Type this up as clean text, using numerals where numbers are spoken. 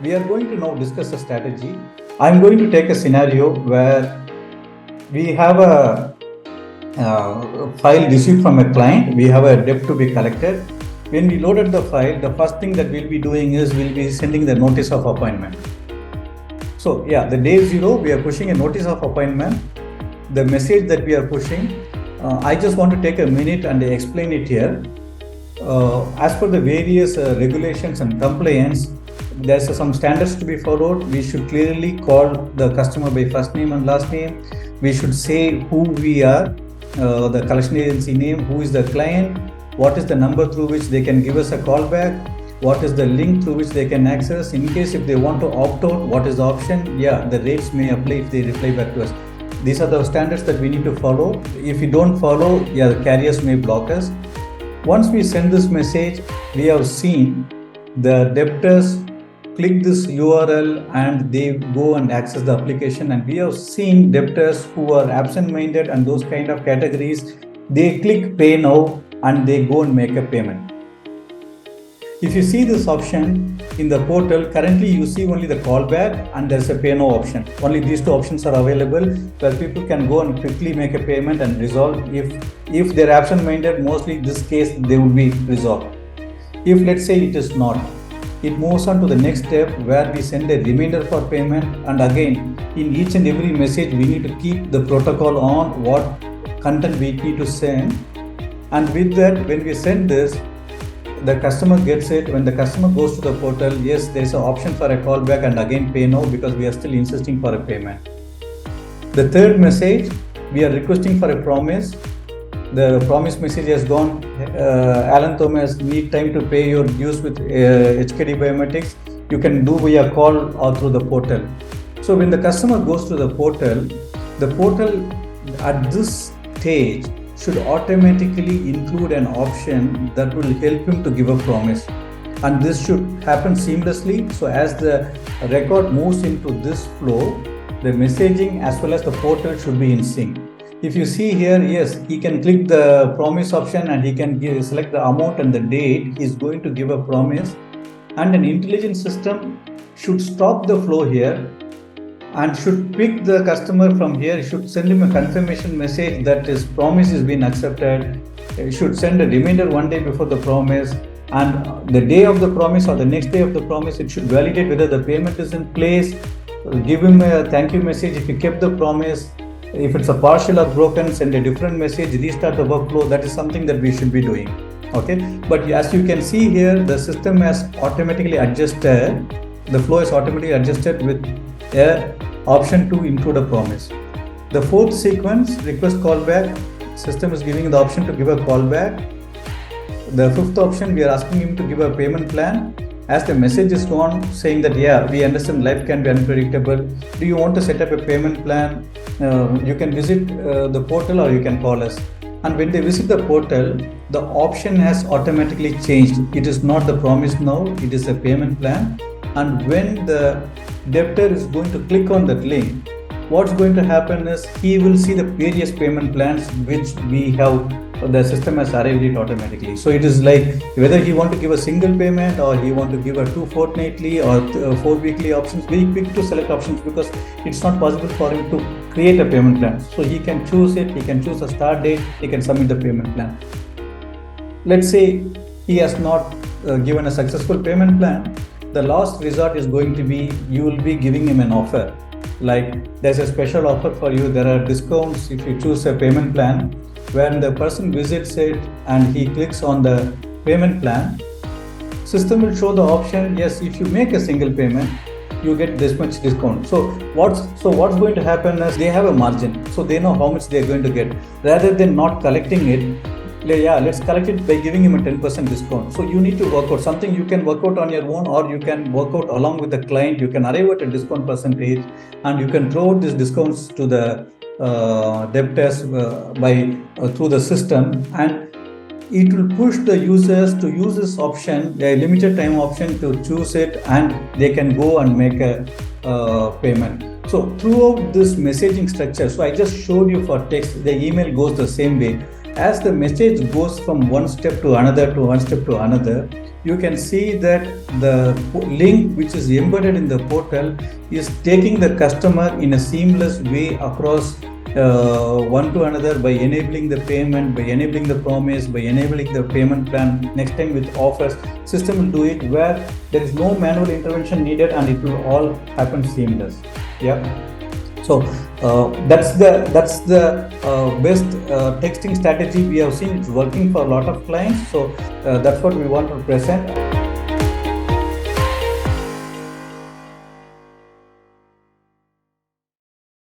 we are going to now discuss a strategy. I'm going to take a scenario where we have a file received from a client. We have a debt to be collected. When we loaded the file, the first thing that we'll be doing is we'll be sending the notice of appointment. So yeah, the day 0, we are pushing a notice of appointment. The message that we are pushing, I just want to take a minute and explain it here. As per the various regulations and compliance, there's some standards to be followed. We should clearly call the customer by first name and last name. We should say who we are, the collection agency name, who is the client, what is the number through which they can give us a call back, what is the link through which they can access. In case if they want to opt out, what is the option? Yeah, the rates may apply if they reply back to us. These are the standards that we need to follow. If we don't follow, yeah, the carriers may block us. Once we send this message, we have seen the debtors click this URL and they go and access the application, and we have seen debtors who are absent-minded and those kind of categories, they click pay now and they go and make a payment. If you see this option in the portal, currently you see only the callback and there's a pay now option. Only these two options are available where people can go and quickly make a payment and resolve. If they're absent-minded, mostly in this case they will be resolved. If let's say it is not, it moves on to the next step where we send a reminder for payment, and again in each and every message we need to keep the protocol on what content we need to send, and with that when we send this, the customer gets it. When the customer goes to the portal, yes, there is an option for a callback and again pay now because we are still insisting for a payment. The third message, we are requesting for a promise. The promise message has gone, Alan Thomas, need time to pay your dues with HKD Biometrics. You can do via call or through the portal. So when the customer goes to the portal at this stage should automatically include an option that will help him to give a promise. And this should happen seamlessly. So as the record moves into this flow, the messaging as well as the portal should be in sync. If you see here, yes, he can click the promise option and he can select the amount and the date he's going to give a promise, and an intelligent system should stop the flow here and should pick the customer from here. Should send him a confirmation message that his promise has been accepted. It should send a reminder one day before the promise, and the day of the promise or the next day of the promise it should validate whether the payment is in place. Give him a thank you message if he kept the promise. If it's a partial or broken, send a different message, restart the workflow. That is something that we should be doing. Okay, but as you can see here, the system has automatically adjusted, the flow is automatically adjusted with a option to include a promise. The fourth sequence, request callback, system is giving the option to give a callback. The fifth option, we are asking him to give a payment plan. As the message is gone saying that, yeah, we understand life can be unpredictable. Do you want to set up a payment plan? You can visit the portal or you can call us. And when they visit the portal, the option has automatically changed. It is not the promise now, it is a payment plan. And when the debtor is going to click on that link, what's going to happen is he will see the various payment plans which we have, the system has arrived it automatically. So it is like whether he want to give a single payment or he want to give a 2 fortnightly or 4 weekly options, very quick to select options because it's not possible for him to create a payment plan. So he can choose it, he can choose a start date, he can submit the payment plan. Let's say he has not given a successful payment plan. The last resort is going to be, you will be giving him an offer. Like there's a special offer for you, there are discounts if you choose a payment plan. When the person visits it and he clicks on the payment plan, system will show the option, yes, if you make a single payment, you get this much discount. So what's going to happen is they have a margin, so they know how much they're going to get. Rather than not collecting it, yeah, let's collect it by giving him a 10% discount. So you need to work out something you can work out on your own, or you can work out along with the client. You can arrive at a discount percentage and you can throw out these discounts to the debtors through the system, and it will push the users to use this option, a limited time option, to choose it, and they can go and make a payment. So throughout this messaging structure, so I just showed you for text, the email goes the same way. as the message goes from one step to another to one step to another, you can see that the link which is embedded in the portal is taking the customer in a seamless way across one to another by enabling the payment, by enabling the promise, by enabling the payment plan. Next time with offers, system will do it where there is no manual intervention needed and it will all happen seamless. Yeah. So that's the best texting strategy we have seen. It's working for a lot of clients. So that's what we want to present.